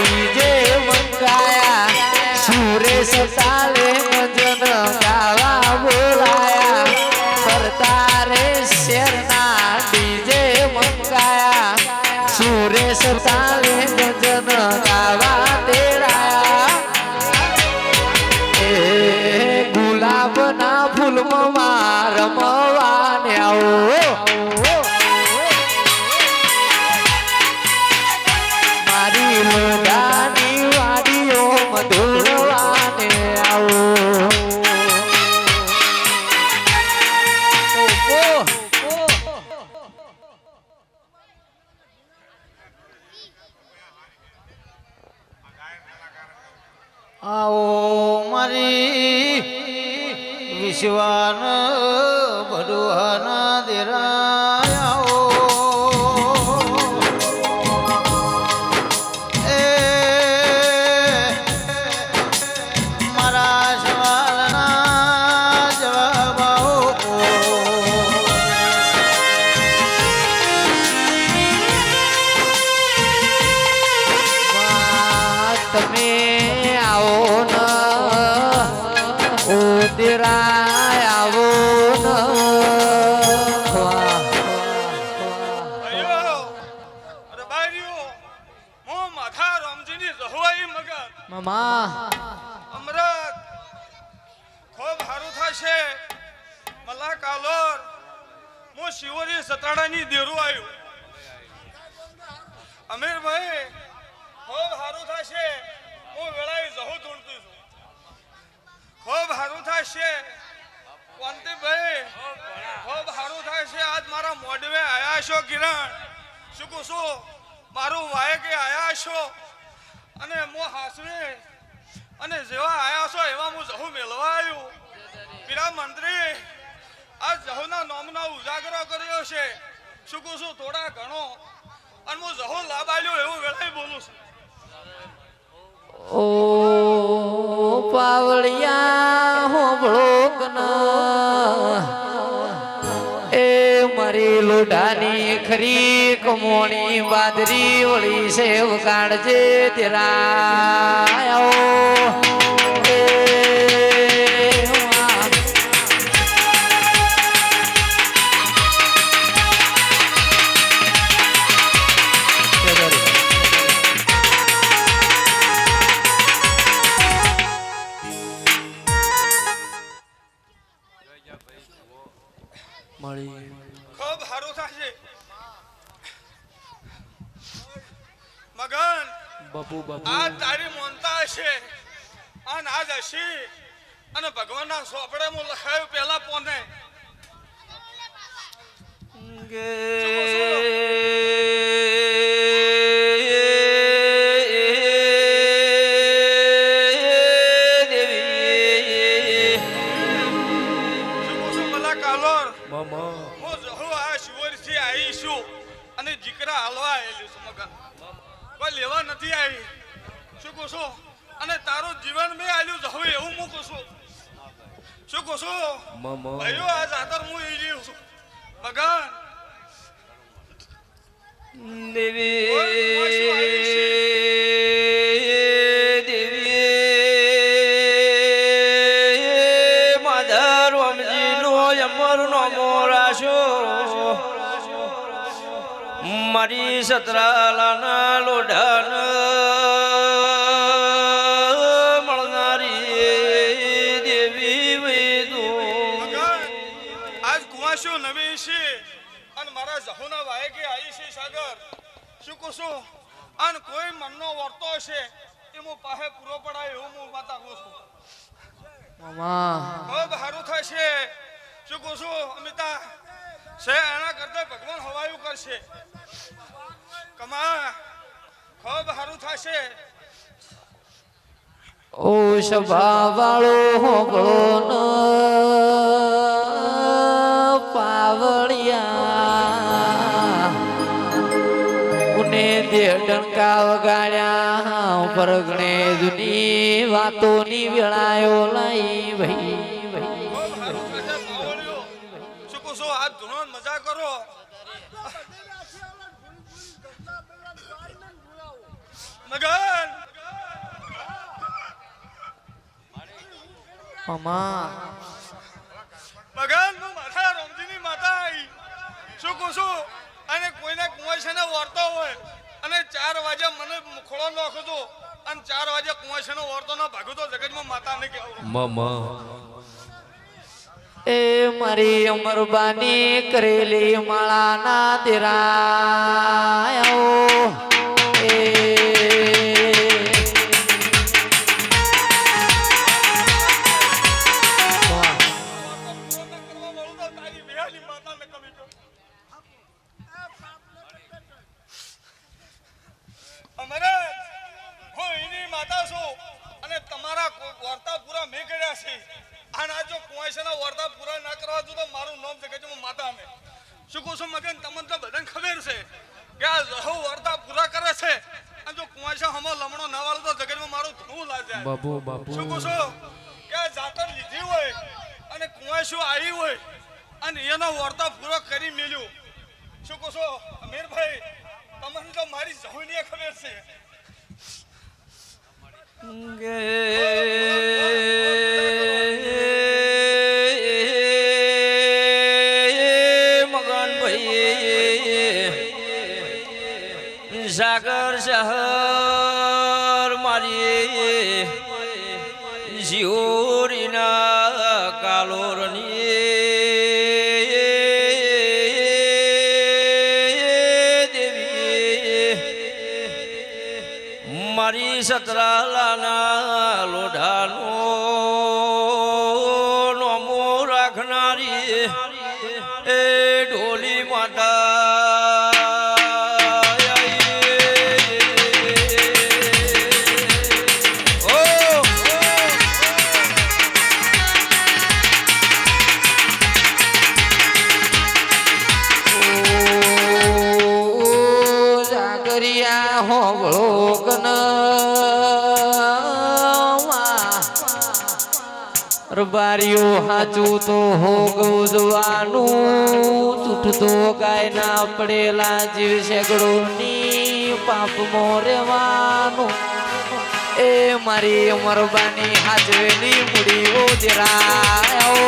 DJ મંગાયા Suresh તાલે ભજન ગાવા બોલાયા ફરતા રે શેરના ડીજે મંગાયા સુરેશ તાલે ભજન ગાવા તેડાયા ગુલાબના ફૂલમાં રમવાને આવો મારી લોડાની વાડીઓ મધુરવાને આવો આવો મારી વિશ્વાન ભડવાના દેરાયાઓ એ મારા સવાલના જવાબ આવો તમે આવો ન ઓ દેરાય આવો ન મામા અમરત ખૂબ હારું થશે મલા કાલોર મો શિવરી સતાડાની દેરું આવ્યું અમીરભાઈ ખૂબ હારું થશે હું વેળાએ જહુ ધૂણતું છું ખૂબ હારું થશે કોંતીભાઈ ખૂબ હારું થશે આજ મારા મોડવે આયા છો કિરણ શું કહું છું મારું વાયકે આયા છો અને મો હાસવે અને જેવા આયા છો એવા હું જહુ મેળવા આવ્યું પીરા મંત્રી આ જહુના નોમનો ઉજાગરો કર્યો છે શું કહું છું થોડા ઘણો અને હું જહુ લાભ આવ્યો એવું વેળાએ બોલું છું ઓ પાવળિયા હોબળો કના એ મારી લોઢાની ખરી કમોણી બાદરી વળી સેવ કાઢજે તેરા ખૂબ સારું થશે મગન બાપુ આ તારી મોનતા હશે અને આજ હશે અને ભગવાનના સોપડે હું લખાયું પહેલા પોને અને જીકરા હાલવા આવેલી છું મગન કોઈ લેવા નથી આવી શું કહું છું અને તારું જીવન મેં આલ્યું જવું એવું હું કહું છું શું કહું છું ભાઈઓ આ જાતર હું એ જીવ છું મગન માધર રમજીનો અમર નો મોરાશો મારી સતરાલાના લોઢાન મળનારી દેવી વેદો આજ કુવાશો નવી છે અને મારા જહુના વાયકે આવી છે સાગર શું કહું છું અને કોઈ મનનો વર્તો છે એ હું પાસે પૂરો પડાય એવું હું વાત કરું છું મામા ખૂબ સારું થશે શું કહું છું અમિતા છે એના કરતા ભગવાન હવાયું કરશે કમા ખૂબ સારું થશે ઓ સભા વાળો હોબળો ન પાવળિયા ઉને દે ડંકા વગાડ્યા પરગણે જૂની વાતોની વેળાયો લઈ ભાઈ શું કહું છું આ ધૂનો મજા કરો મગન મામા ભગવાન હું માથા રોમજીની માતા આવી શું કહું છું અને કોઈને કુંવાશીને વર્તો હોય અને 4 વાગે મને મુખડો નાખો તો અને 4 વાગે કુંવાશીનો વર્તો ના ભાગો તો જગતમાં માતાને કહેવું મામા એ મારી અમરબાની કરેલી માળાના દેરાયો એ તારી બેહાની માતાને કમી કર અમારે હું એની માતા છું અને તમારા વર્તા પૂરા મેં કર્યા છે અને આ જો કુંવાશીના વર્તા પૂરા ના કરવા તો મારું નામ જગતમાં માતા ને શું કહું છું મગન તમને તો બધાને ખબર છે કે આ જહુ વર્તા પૂરા કરે છે અને જો કુંવાશા હમો લમણો ના વાળો તો જગતમાં મારું ધૂળ લાગે બાપુ બાપુ શું કહું છું કે આ જાતર લીધી હોય અને કુંવાશો આવી હોય અને એનો વર્તા પૂરો કરી મેલ્યું શું કહું છો અમીરભાઈ તમને તો મારી જહુની ખબર છે મગન ભાઈ સાગર શહર મારી શિહોરીના કાલોરની મારી સતરાલાના લોઢાનો નોમો રાખનારી એ ઢોલી માતા જાગરિયા હોબળો કન રબારીઓ હાચું તો હોગવું જવાનું તૂટતો ગાય ના પડેલા જીવ શેગડોની પાપમાં રહેવાનું એ મારી અમરબાની હાજવેલી મૂડીઓ જરાયો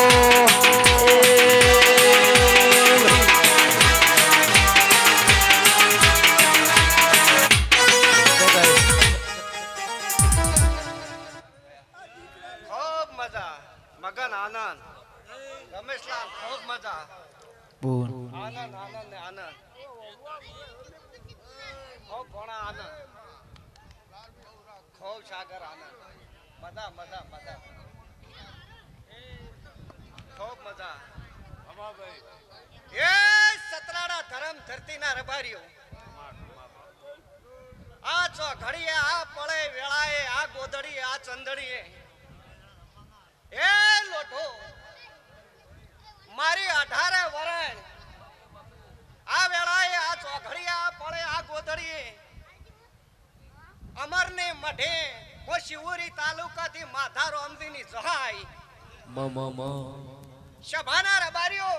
ખૂબ મજા મગન આનંદ રમેશલાલ ખૂબ મજા બોલ આનંદ આનંદ ને આનંદ ખૂબ ઘણા આનંદ ખૂબ સાગર આનંદ મજા મજા મજા ખૂબ મજા એ સતરાડા ધરમ ધરતીના રબારીઓ આ ચો ઘડીએ આ પળે વેળાએ આ ગોદડીએ આ ચંદડીએ એ લોઢો મારી 18 વરણ આ વેળાએ આ ચોઘડીએ આ પળે આ ગોદડીએ અમરને મઢે હું શિવોરી તાલુકાથી માધા રોમજીની સહાય સભાના રબારીઓ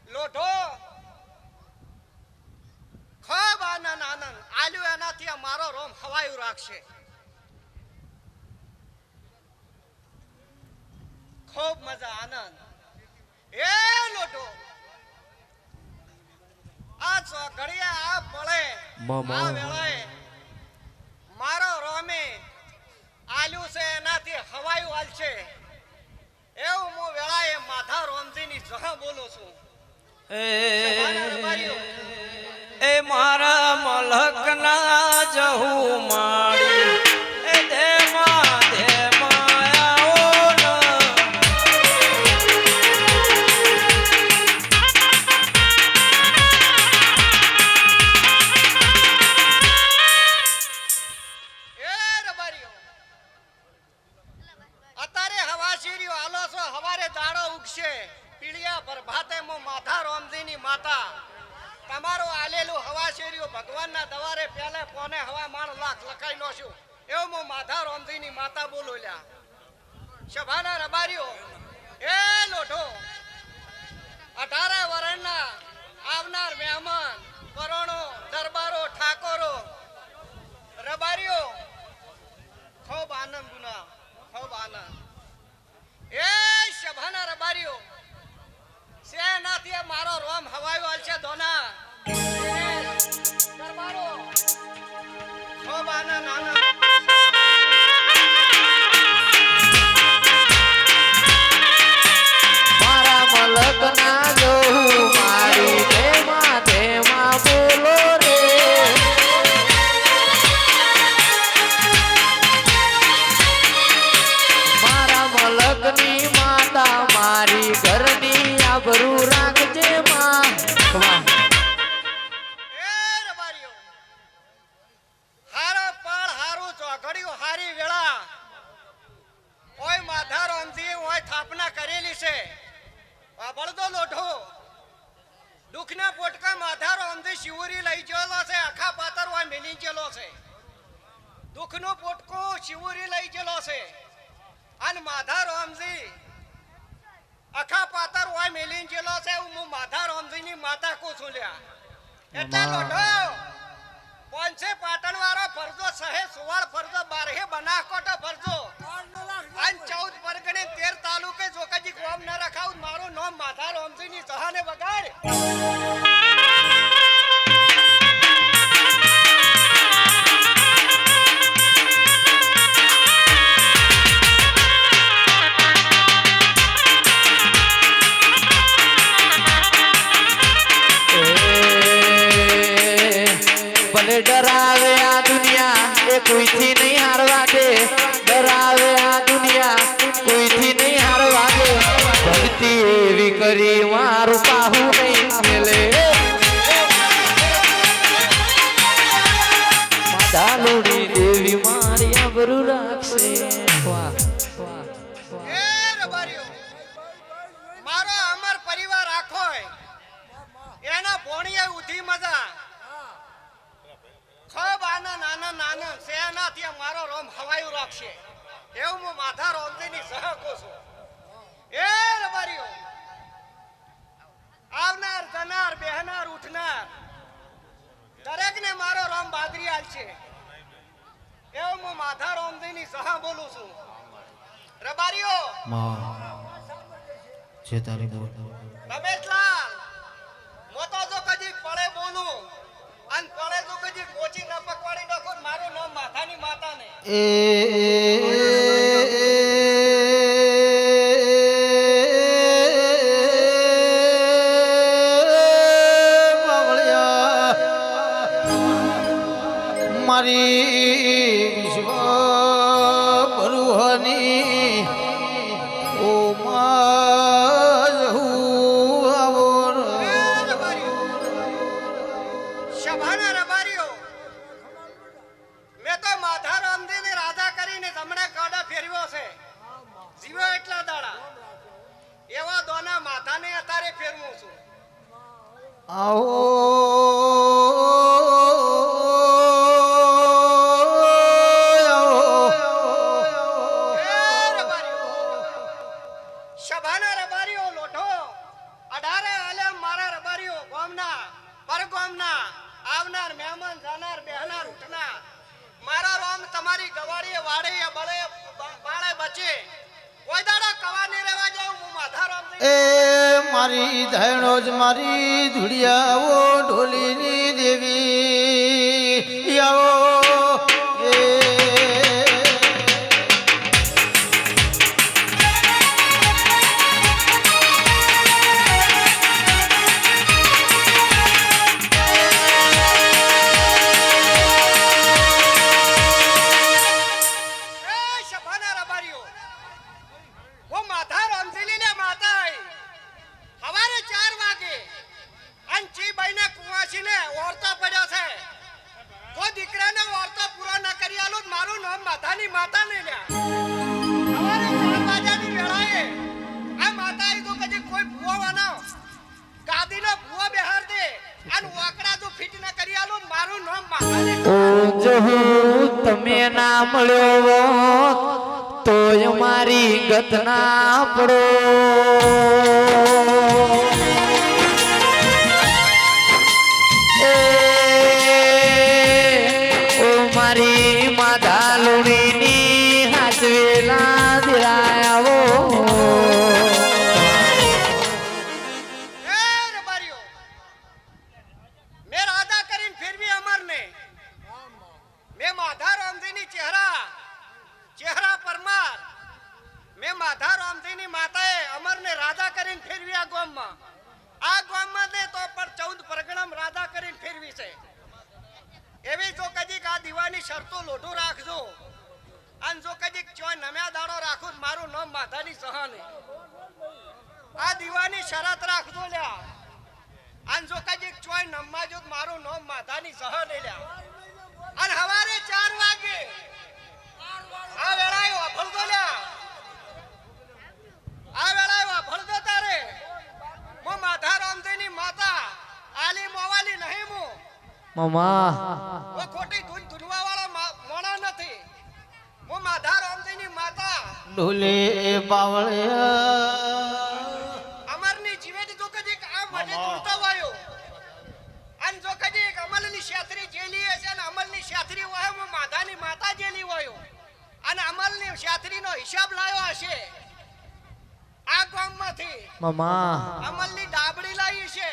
લોઢો ખૂબ આનંદ આનંદ આલ્યું એનાથી મારો રોમ હવાયું રાખશે ખૂબ મજા આનંદ એ લોટો આ ચોઘડિયા આ પળે આ વેળાએ મારો રોમે આલ્યું છે એનાથી હવાયું હાલશે એવું હું વેળાએ માધા રોમજીની જહ બોલું છું સભાના રબારીઓ એ મારા મલકના જહુ માડી એ દેમા દેમા આવો ન એ રબારીઓ અત્યારે હવાશીરીઓ આલો છો હવારે દાડો ઉગશે પીળિયા પ્રભાતે મો માધા રોમજીની માતા તમારો આલેલું હવાશેરીઓ ભગવાનના દવારે પહેલે પોને હવા માણ લાખ લખાઈ નો છું એવું હું માધા રોમજીની માતા બોલો લ્યા સભાના રબારીઓ એ લોઢો 18 વરણના આવનાર મહેમાન પરોણો દરબારો ઠાકોરો રબારીઓ ખૂબ આનંદ ગુના ખૂબ આનંદ ખૂબ આનંદ આનંદ મારા મલક ના જોઉં મારી ધેમા ધેમા બોલો રે મારા મલક ની માતા મારી ઘરની આબરૂ રાખજે માં વાહ એ રબારીઓ હારો પળ હારું ચોઘડિયું હારી વેળા ઓય માધા રામજી ઓય થાપના કરેલી છે બળદો લોઢો દુખના પોટકા માધા રામજી શિવરી લઈ ગયેલો છે આખા પાતર ઓય મેલી ગયેલો છે દુખનો પોટકો શિવરી લઈ ગયેલો છે અને માધા રામજી આખા પાતર ઓય મેલી ગયેલો છે હું માધા રામજી ની માતા કો છું લ્યા એટલે લોઢો પોંચે પાટણ વાળો ફરજો સહે 16 ફરજો 12 બનાસકોટા ફરજો અને 14 પરગણે 13 તાલુકે જો કજી કોમ ન રખાવ મારું નામ માધા રામજી ની સહાને વગાડ ભલે ડરાવે આ દુનિયા એ કોઈથી નહીં હારવા દે ડરાવે આ દુનિયા કોઈથી નહીં હારવા દે ભક્તિ એવી કરી મારું પાહુ નહીં મેલે માતા લોડી દેવી મારી આબરૂ રાખશે વાહ વાહ વાહ એ રબારીઓ મારો અમર પરિવાર આખો એના ભોણીએ ઉધી મજા ખૂબ આનંદ આનંદ આનંદ સેનાથી મારો રોમ હવાયું રાખશે એવું હું માધા રોમજીની સહકો છું એ રબારીઓ આવનાર જનાર બેહનાર ઉઠનાર દરેકને મારો રોમ બાદરી આલશે એવું હું માધા રોમજીની સહ બોલું છું રબારીઓ છે તારી બોલ રમેશલાલ મોતો જો કજી પડે બોલું અન પડે જો કજી કોચી ન પકવાડી નાખો મારું નામ માથાની માતા ને મારી વિશ્વ બરુહની ઓ શભાના રબારીઓ મેં તો માધા રામજીને રાજા કરીને જમણે કાડા ફેરવ્યો છે જીવો એટલા દાડા એવા દોના માથાને અત્યારે ફેરવું છું આવો શભાના રબારીઓ લોઢો 18 આલમ મારા રબારીઓ ગોમના પરગોમના આવનાર મહેમાન જાનાર બેહનાર ઉઠનાર મારા રોમ તમારી ગવાડીએ વાડીએ બળે બાળે બચે કોઈ દાડા કવા નહીં રહેવા જાઉં હું માધા રામજી એ મારી ધૈણો જ મારી ધુડિયાઓ ઢોલીની દેવી આવો એ શભાના રબારીઓ હું માધા રામજીની ને માતા આઈ સવારે 4 વાગે અંચી બાઈને કુવાસીને ઓરતો પડ્યો છે તો દીકરાને ઓરતો પૂરો ન કરી આલું મારું નામ માતાની માતા ને લ્યા સવારે 4 વાગ્યાની વેળાએ આ માતા આઈ તો કદી કોઈ ભૂવો બનાવ ગાદીનો ભૂવો બેહાર દે અને ઓકડા તો ફિટ ન કરી આલું મારું નામ માતાની ઓ જહુ તમે ના મળ્યો તોય મારી ગત ના પડો ઓ મારી માધા લોડીની હાથવેલા દિરાયાવો એ રબારીઓ મેં રાધા કરીને ફેરવી અમરને મેં માધા રામજીની માતાએ અમરને રાજા કરીને ફેરવી આ ગામમાં. આ ગામમાં ને તો પણ 14 પરગણામાં રાજા કરીને ફેરવી છે. એવી જો કદીક આ દીવાની શરતો લોઢું રાખજો અને જો કદીક ચોય નમ્યા દાડો રાખું મારું નામ માધાની સહાને. આ દીવાની શરત રાખજો લ્યા. અને જો કદીક ચોય નમવા જો મારું નામ માધાની સહાને લ્યા. અને હવારે 4 વાગે આ વેળાએ વાપરજો લ્યા. આ વેળાએ વાપરજો તારે. હું માધા રામજીની માતા આલી મોવાલી નહીં હું મામા હું ખોટી ધૂન ધૂનવા વાળો મોણા નથી. હું માધા રામજીની માતા ડોલે બાવળિયા અમરની જીવેની જો કદી આ મને ધૂણતો વાયો. અને જો કદી અમલની શાસ્ત્રી જેલી હશે અને અમલની શાસ્ત્રી હોય હું માધાની માતા જેલી વાયો. અને અમલની શાસ્ત્રીનો હિસાબ લાવ્યો હશે આ ગામમાંથી. મામા અમલની ડાબડી લાવી છે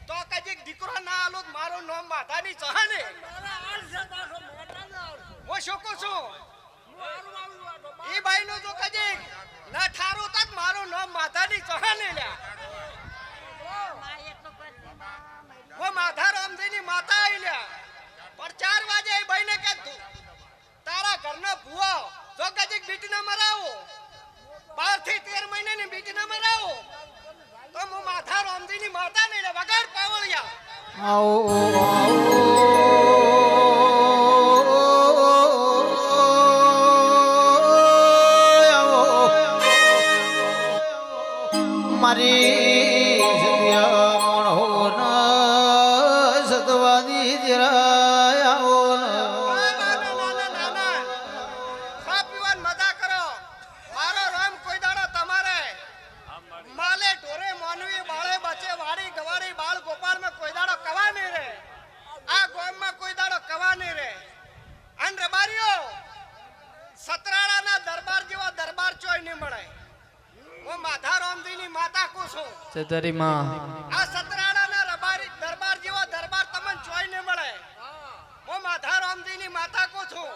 તો કદી દીકરો ના આલો મારું નામ માધાની સહાને. હું શું કહું છું ઈ બાઈ નું જો કદી ના ઠારું તક મારું નામ માધાની સહાને લ્યા. હું માધા રામજીની માતા આઈ લ્યા. પણ 4 વાગે એ બાઈને કે તારા ઘરના ભૂવા જો કદી બીટના મરાવો 12 થી 13 મહિનાની બીટના મરાવો તો હું માધા રામજીની માતા ને વગાડ પાવળિયા. આવો મારી સત્યા મણો સતવાદી જરા આવો ખા પીવાન મજા કરો. મારો રામ કોઈ દાડો તમારે માલે ઢોરે માનવી બાળે બચે વાડી ગવાડી બાળ ગોપાળમાં કોઈ દાડો કવા નહીં રે. આ ગામમાં કોઈ દાડો કવા નહીં રે. અન રબારીઓ સતરાળાના દરબાર જેવો દરબાર ચોય નહીં મળે. હું માધા રામજીની માતા કો છું. ચતરી માં આ સતરાળાના રબારી દરબાર જેવો દરબાર તમને ચોય નહીં મળે. હું માધા રામજીની માતા કો છું.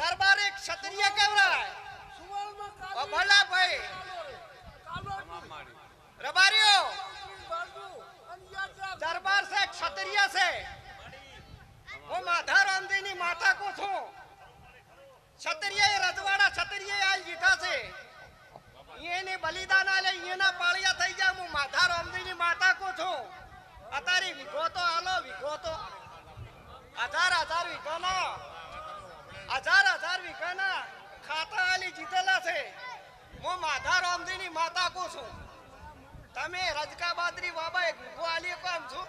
દરબાર એક ક્ષત્રિય કહેવાય. ઓ ભલા ભાઈ રબારીઓ દરબાર છે ક્ષત્રિય છે. હું માધા રામજીની માતા કો છું. ક્ષત્રિય રજવાડા ક્ષત્રિય આલ જીઠા છે. એને બલિદાન આલે એના પાળિયા થઈ જાય. હું માધા રામજીની માતા કો છું. અતારી વિઘો તો આલો વિઘો તો 1000 વિઘાના 1000 વિઘાના ખાતા આલી જીતેલા છે. હું માધા રામજીની માતા કો છું. તમે રજકા બાદરી બાબા એક વિઘો આલી કોમ છું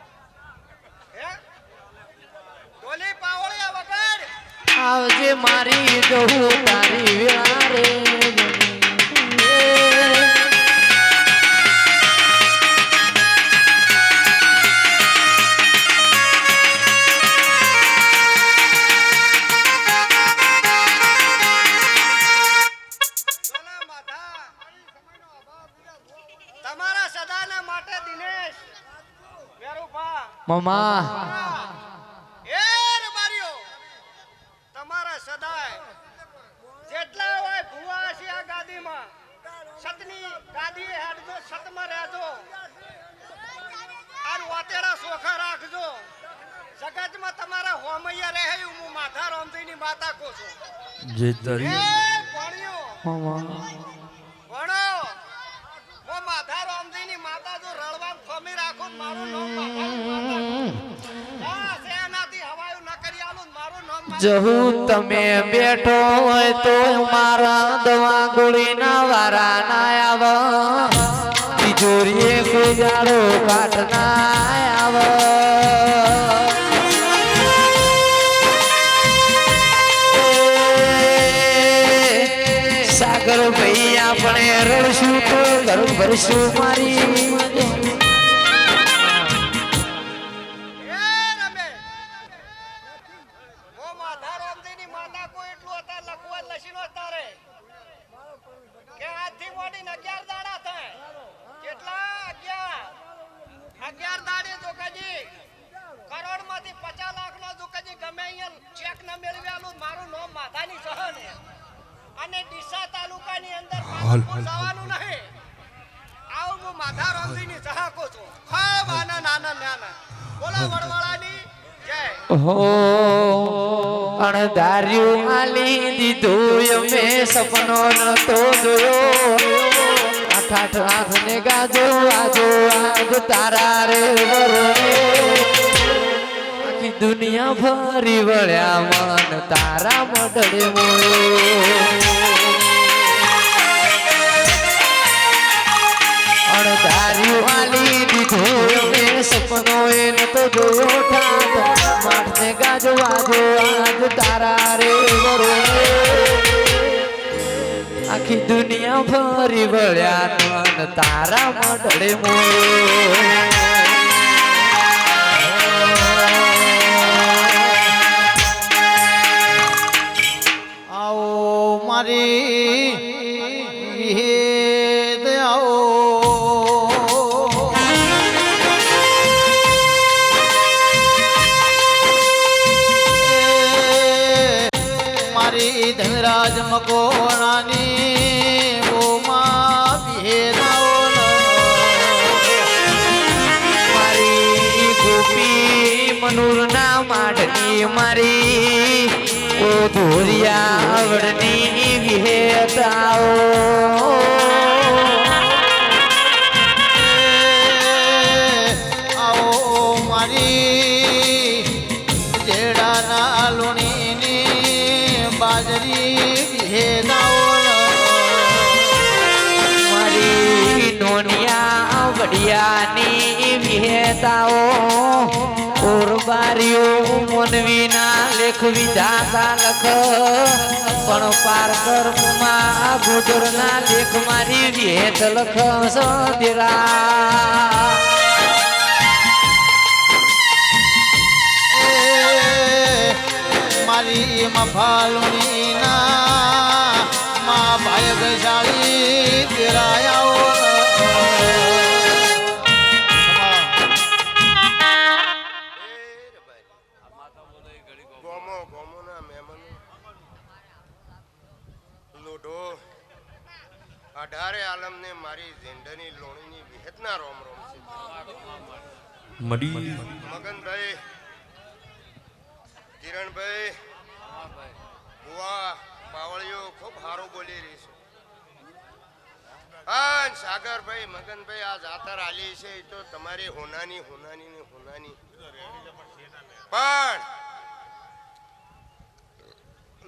હે ડોલી પાવળિયા વગાડ. આવજે મારી જહુ તારી વેળા રે તમારા સદાના માટે દિનેશ વેરુભા મામા એ રબારીઓ તમારા સદાય જેટલા હોય ભુવા છે આ ગાદીમાં સતની ગાદી હેડજો સતમાં રહેજો. આ વાતેડા સોખા રાખજો. જગતમાં તમારા હોમૈયા રહે હું માધા રામજીની માતા કો છું. જે એ તરી ભણ્યો મામા ભણો. હું માધા રામજીની માતા જો રળવામ ખમી રાખું મારું નામ માધાની માતા. હા સેનાથી હવાયું ન કરી આલું મારું નામ જહુ તમે બેઠો હોય તો મારા દવા ગોળીના વારા ના આવ. તિજોરીએ કોઈ જાડો કાઢ ના આવ. સાગર ભાઈ આપણે રડશું તો ઘર ભરશું મારી અને ડીસા તાલુકાની અંદર પાલનપુર જવાનું નહીં. આવું હું માધા રામજીની ચાહકો છું. ખૂબ આનંદ આનંદ આનંદ. બોલો વડવાળાની જય. હો અણધાર્યું આલી દીધું અમે સપનો નતો જોયો આઠ આઠ આંખ ને ગાજો આજો આજ તારા રે વરોને આખી દુનિયા ફરી વળ્યા મન તારા મઢડે મોયો અણધાર્યું આલી દીધું અમે સપનો એ નતો જોયો ઠાઠ માઠ ને ગાજો આજો આજ તારા રે વરોને આખી દુનિયા ફરી વળ્યા મન તારા મઢડે મોયો આવો મારી વિહેદ આવો મારી ધનરાજ મકોણાની ઓમાં વિહેદ આવો મારી ગોપી મનુરના માઢની મારી ઓ ધોરિયા આવડની વિહેતાઓ આવો મારી જેડાના લુણીની બાજરી વિહેદાઓ મારી નોનિયા વડિયાની વિહેતાઓ ઓરબારીઓ મનવીના લેખ વિધાતા લખ પણ પારકરમાં ગુજરના લેખ મારી વિહેત લખ સદેરા મારી મફાલુણીના મા ભાઈ ગજાળી તેરાયાઓ ગોમો ગોમોના મહેમાનો લોઢો 18 આલમને મારી ઝેંડરની લોણીની વિહેતના રોમ રોમ છે. મગનભાઈ, કિરણભાઈ, બુવા પાવળીઓ ખૂબ સારું બોલી રહી છે. હા સાગરભાઈ, મગનભાઈ, આ જાતર આલી છે એ તો તમારી હોનાની હોનાની ને હોનાની પણ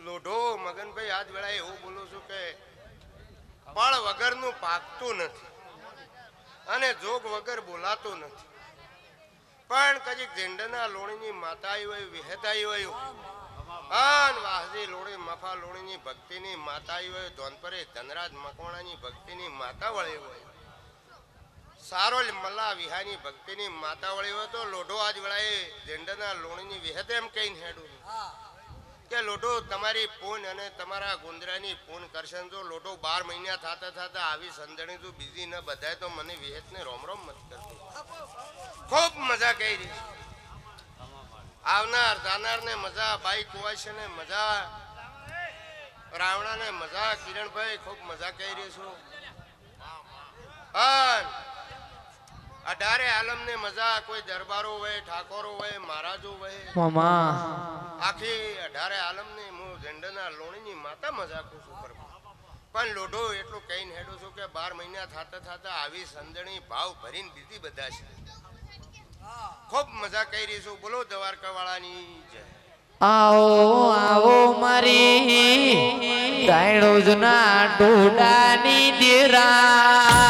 લોઢો મગનભાઈ આજ વેળાએ એવું બોલું છું કે પળ વગરનું પાકતું નથી અને જોગ વગર બોલાતું નથી. પણ કજીક ઝેંડના લોણીની માતા આવી હોય વિહેતા આવી હોય અન વાહજી લોણી મફા લોણીની ભક્તિની માતા આવી હોય ધોનપરે ધનરાજ મકવાણાની ભક્તિની માતા વળી હોય સારોલ મલ્લા વિહાની ભક્તિની માતા વળી હોય તો લોઢો આજ વેળાએ ઝેંડના લોણીની વિહેત એમ કહીને હેડું કે લોઢો તમારી પૂન અને તમારા ગુંદરાની પૂન કરશે જો લોઢો 12 મહિના થતા થતા આવી સંદણી જો બીજી ન બધાય તો મને વિહેતને રોમ રોમ મત કરતો. ખૂબ મજા કરી આવનાર જાનાર ને મજા, બાઈ કુવાશે ને મજા, રાવણા ને મજા, કિરણભાઈ ખૂબ મજા કરી છું. 18 આલમ ને મજા, કોઈ દરબારો હોય, ઠાકોરો હોય, મહારાજો હોય, મામા આખી 18 આલમ ને હું ઝેંડના લોણીની માતા મજાકું છું. પણ લોઢો એટલું કહીને હેડું છું કે 12 મહિના થતા થતા આવી સંદણી ભાવ ભરીને બીજી બધા છે. ખૂબ મજા કરી છું. બોલો દ્વારકા વાળાની જય. આવો આવો મારી દાયણોજના ડોડાની દેરા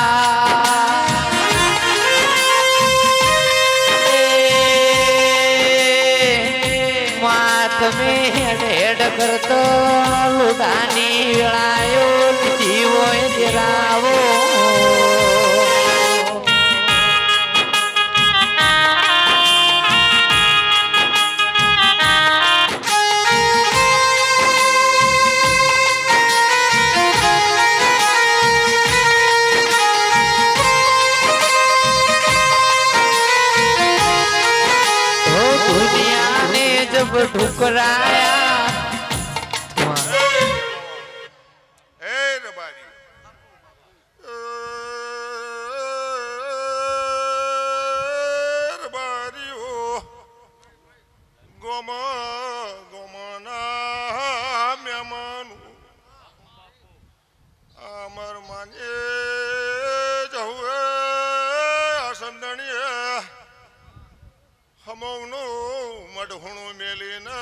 માથમે હેડ હેડ કરતો લુડાની વેળાયો જીવો દેરાવો ઠુકરાયા મહેમાન અમર માને જવું સંદણીએ હમવનું મઢુણું મેલીને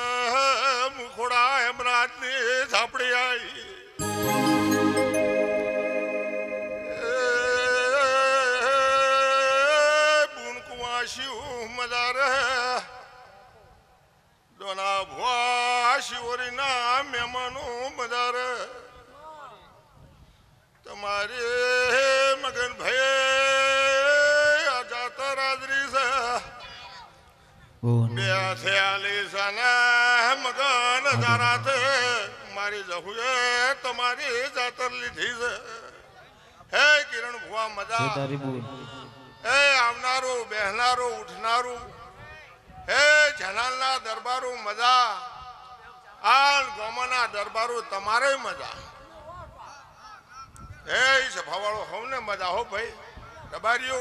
મુખોડા હેમરાજની ઝાપડી આવી બુનકુવાશી મજા રહે દોના ભુવા શિવરીના મહેમાનો મજા રહે તમારે મગન ભાઈ આ જાતા રાત્રી છે બે થયાલી સના મગન જારાતે મારી જહુએ તમારી જાતર લીધી છે હે કિરણ ભુવા મજા હે આવનારું બેહનારું ઉઠનારું હે જનાલના દરબારો મજા આ ગોમાના દરબારો તમારે મજા હે સભાવાળો હવને મજા હો ભાઈ દબારીઓ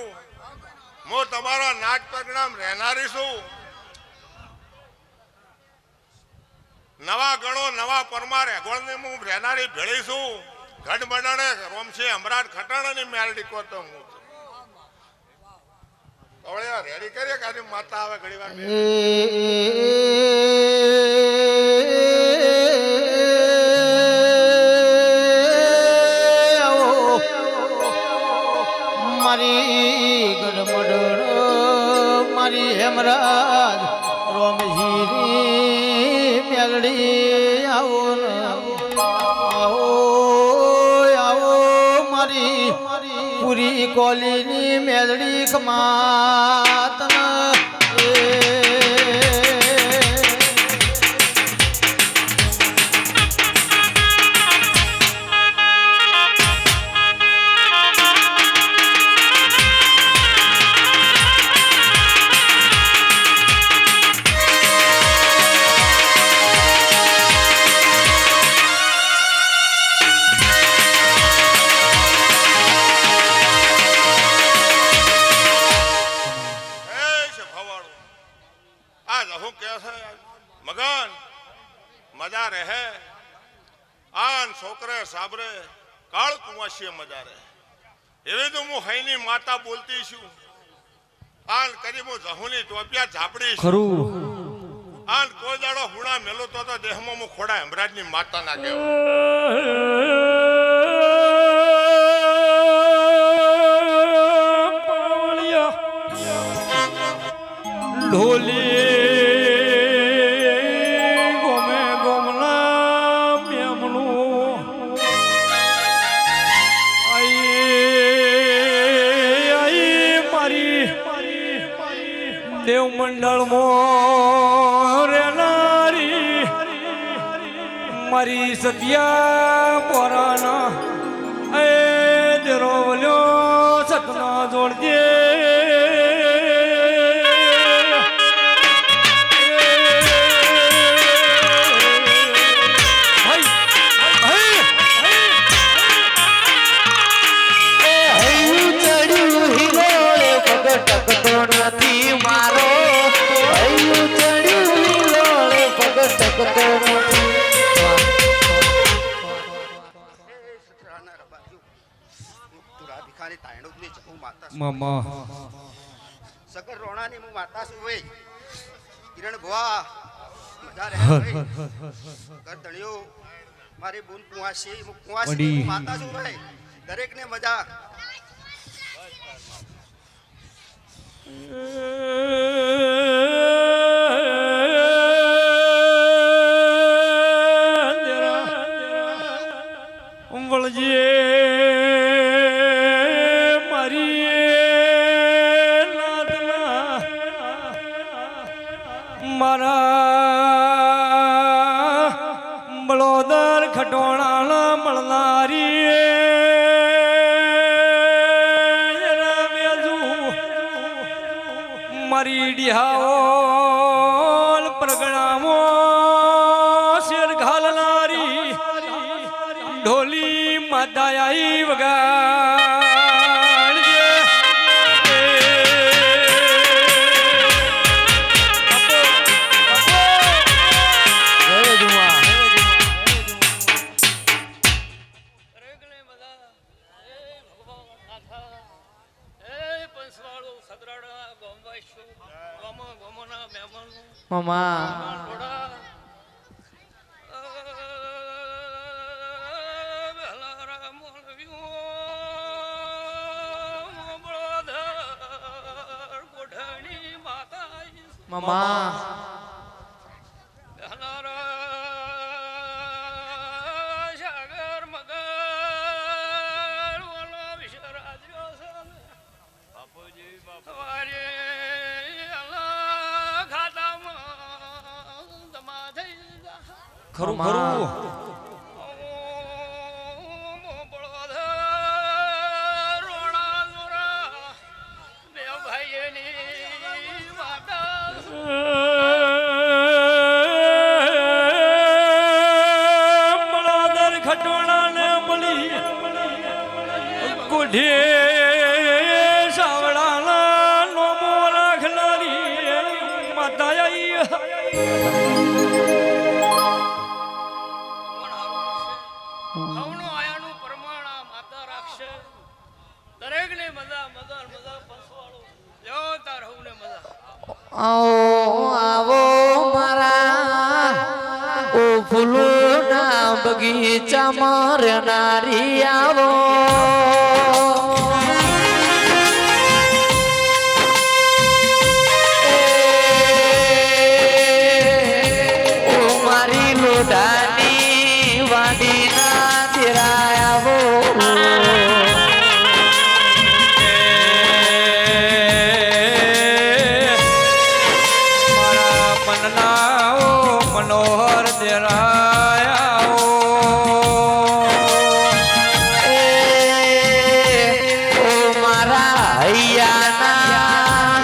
હું તમારા નાચ પ્રજ્ઞામ રહેનારી છું નવા ગણો નવા પરમાર એગોળની હું રહેનારી ભેળી છું ગઢ મંડાણે રોમશે અમરાટ ખટાણાની મેલડી કોતો હું હવે રેડી કરીએ કે માતા આવે ઘણી વાર મારી ગઢમડળ મારી હેમરાજ રોમજીની મેલડી આવો આવો આવો મારી પૂરી કોલીની મેલડી ખમાતન મગન મજા રહે આન છોકરે સાબરે કાળ કુંવાશીએ મજા રહે એવી તો હું હૈની માતા બોલતી છું આન કરી હું જહુની ટોપિયા ઝાપડી ખરું આન કોઈ દાડો હુણા મેલો તો દેહમાં હું ખોડા હેમરાજની માતા ના કહેવાય ઢોલી દેવ મંડળ મોરેનારી મારી સત્યા પોરાના એ દેરોવલ્યો સતના જોડજે નથી મારો હૈયું ચડ્યું લોળે પગ ટકતો નથી મામા સગર રોણાની હું માતા છું ભાઈ કિરણ ભુવા મજા રહે ઘર ધણ્યો મારી બુન કુંવાસી હું કુંવાસી માતા છું ભાઈ દરેકને મજા વળજે મારી નાદના મારા બળોદર ખટોણાના મળનારી મારી ડિહાઓલ પ્રગણામો શેર ઘાલનારી ઢોલી માતાઈ વગાડજે મામા મામા ખરું મામા. ખરું બળોદર ખટોણાને મળી કોઢે સાવડાના નોમો રાખનારી માતા હવનું આયાનું પ્રમાણ આ માતા રાખશે દરેકને મજા મજા મજા પસવાળો જો તાર હવને મજા આવો આવો મારા ઓ ફૂલોના બગીચામાં રહેનારી આવો ઓ મારી લોઢાની વાડીના તેરા આવો મારા મનના ઓ મનોહર દેરાયા ઓ મારા હૈયાના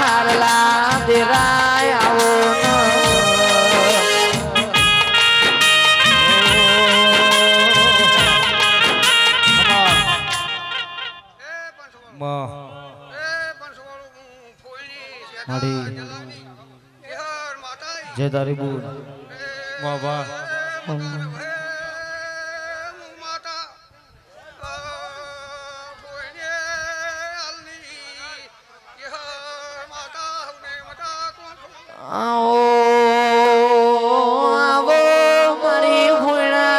હારલા દેરાય આવો જય તારી બુન વાહ વાહ આવો આવો મારી ભૂણા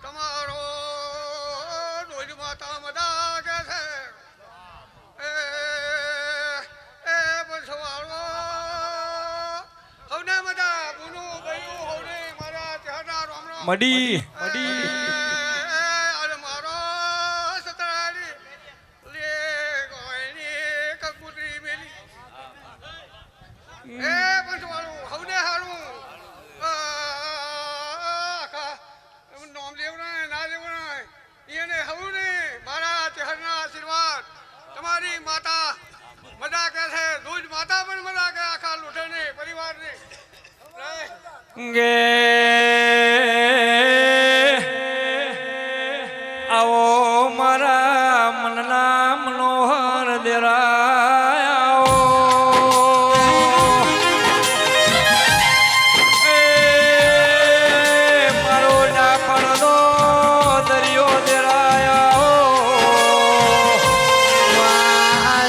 તમારો માતા મદા કે છે મડી મડી તમારી માતા મજા કે છે દૂધ માતા પણ મજા કે આખા લૂંટે પરિવાર ને ગે આવો મારા મનના મનોહર દેરાયા મારો ડાપણનો દરિયો દેરાયા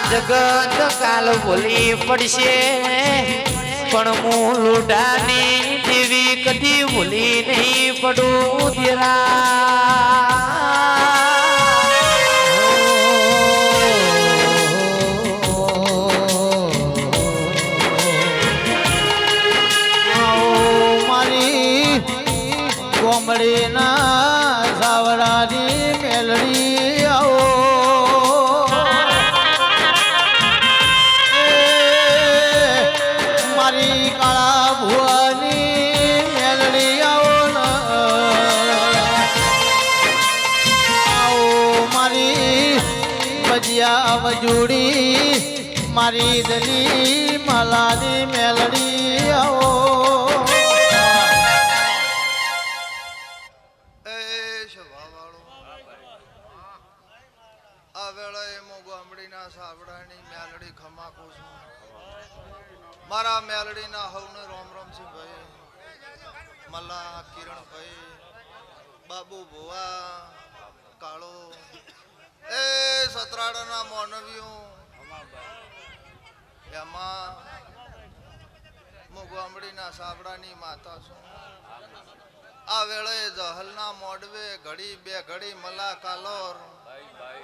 જગત કાલ બોલી પડશે પણ હું લોઢાની દેવી કદી ભૂલી નહીં પડું મારી કોમળીના સાવડાની મેલડી આવો મારી કાળા ભુવાની મેલડી આવો આવો મારી ભજીયા મજૂડી મારી દલી માલાની મેલડી આવો આ વેળાએ મો ગામડીના સાવડાની મેલડી ખમાકું છું મેલડીના હવને રોમ રોમ છે ભાઈ મલ્લા કિરણભાઈ બાબુ ભુવા કાળો એ સતરાડાના મોનવીઓ એમાં હું ગામડીના સાબડાની માતા છું આ વેળે જહલના મોડવે ઘડી બે ઘડી મલા કાલોર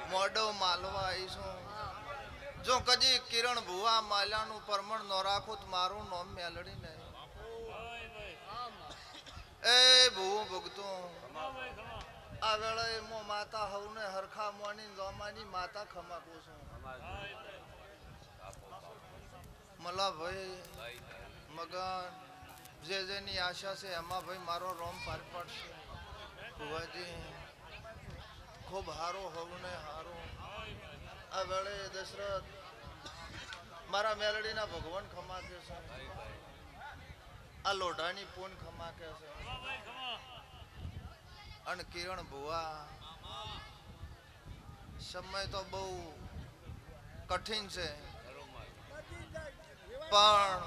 મોડવ માલવા આવીશું જો કદી કિરણ ભુવા માલ્યાનું પરમણ ન રાખું તો મારું નામ મેલડી નહીં એ ભૂવું ભગતું આ વેળે મો માતા હવને હરખા મોની જોમાની માતા ખમાકું છું મલા ભાઈ મગન જે જેની આશા છે એમાં ભાઈ મારો રોમ પાર પડશે ભુવાજી ખૂબ હારો હવને હારો આ વેળે દશરથ મારા મેલડીના ભગવાન ખમા કે છે આ લોઢાની પૂન ખમા કે છે અને કિરણ ભુવા સમય તો બહુ કઠિન છે પણ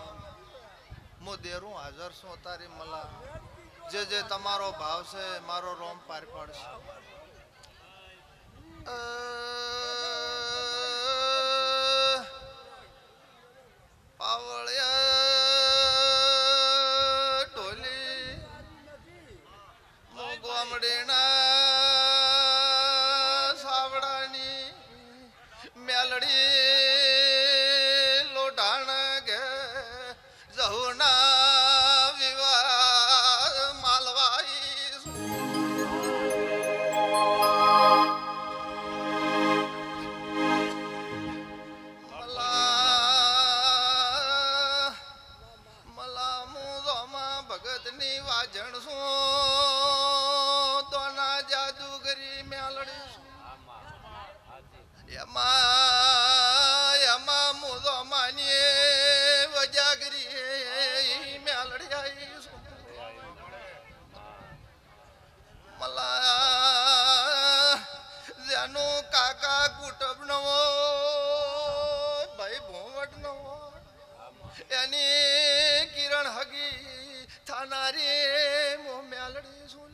હું દેરું હાજર છું તારી મલા જે તમારો ભાવ છે મારો રોમ પાર પાડશે પાવળિયા ઢોલી મોગવામડીના સાવડાની મેલડી લોઢાણ ગે જહુના વિવાહ માલવાઈ ભગતની વાજણ શું તોના જાદુગરી મેલડી છું એમાં મુદો માનીએ વજાગરી મેલડી આવી છું મલા જેનું કાકા કુટુંબ નવો ભાઈ ભોવટ નવો એની કિરણ હગી થાનારી મો મેલડી છું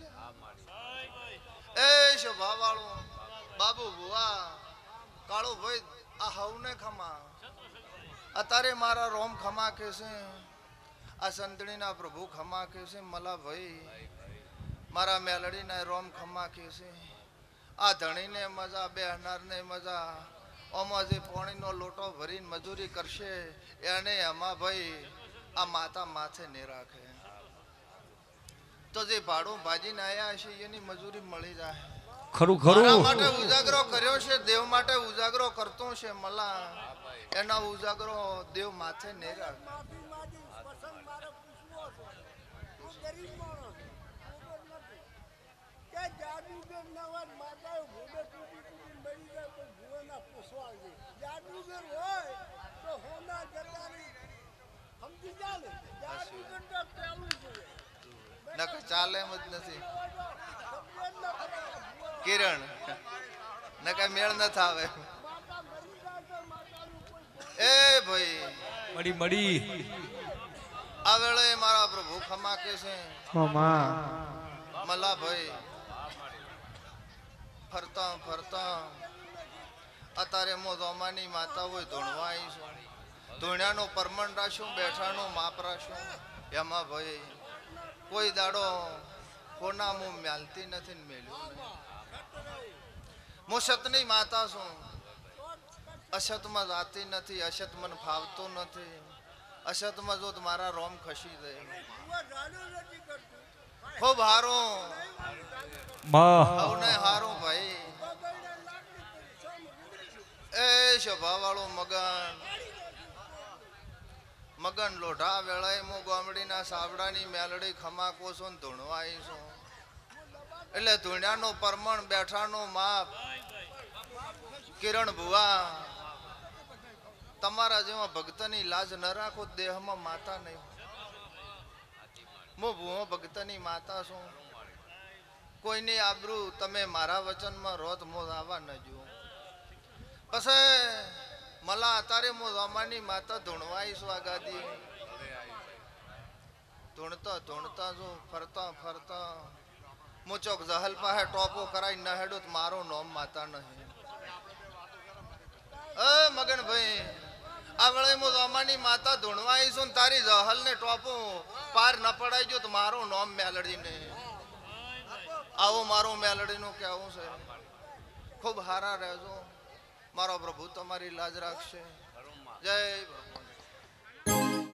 એ શોભા વાળો બાબુ ભુવા કાળો ભાઈ આ હવને ખમા અત્યારે મારા રોમ ખમા કે છે આ સંતણીના પ્રભુ ખમા કે છે મલા ભાઈ મારા મેલડીના રોમ ખમા કે છે આ ધણીને મજા બેહનારને મજા ઓમાં જે પોણીનો લોટો ભરીને મજૂરી કરશે એને એમાં ભાઈ આ માતા માથે નહીં રાખે તો જે ભાડું ભાજીને આયા હશે એની મજૂરી મળી જાય ખરું મારા ખરું માટે ઉજાગરો કર્યો છે દેવ માટે ઉજાગરો કરતો છે મલા એના ઉજાગરો દેવ માથે નહીં રાખે નકર ચાલે એમ જ નથી કિરણ નકર મેળ ન થાવે એ ભાઈ મળી મળી આ વેળે મારા પ્રભુ ખમા કે છે મલા ભાઈ ફરતા ફરતા અત્યારે મો જોમાની માતા હોય ધોણવા આવીશું ધોણ્યાનું પરમણ રાખ્યું બેઠાનું માપ રાખ્યું એમાં ભાઈ કોઈ દાડો કોના મું મ્યાલતી નથી ને મેલ્યું હું સતની માતા છું અસતમાં જાતી નથી અસત મને ફાવતો નથી અસતમાં જો મારા રોમ ખસી જાય ખૂબ હારું હવને હારું ભાઈ એ શોભા વાળું મગન લોઢા વેળાએ હું ગામડીના સાબડાની મેલડી ખમા કોસો ને ધૂણવાઈ છું એટલે ધૂણ્યાનું પરમણ બેઠાનું માપ કિરણ ભુવા તમારા જેવા ભક્તની લાજ ન રાખો દેહમાં માતા નહીં હું ભુવો ભક્તની માતા છું કોઈની આબરૂ તમે મારા વચનમાં રોત મો આવવા ન જુઓ પછી મલા અત્યારે હું રમાની માતા ધૂણવાઈ સ્વાગાદી ધૂણતા જો ફરતા મુચોક જહલ પાસે ટોપો કરાઈ ન હેડો તો મારું નામ માતા નહીં મગન ભાઈ આ વેળે હું અમાની માતા ધૂણવા આવીશું ને તારી જહલ ને ટોપો પાર ન પડાઈ ગયો તો મારું નામ મેલડી ને આવો મારું મેલડી નું કેવું છે ખૂબ હારા રહેજો મારો પ્રભુ તમારી લાજ રાખશે જય ભગવાન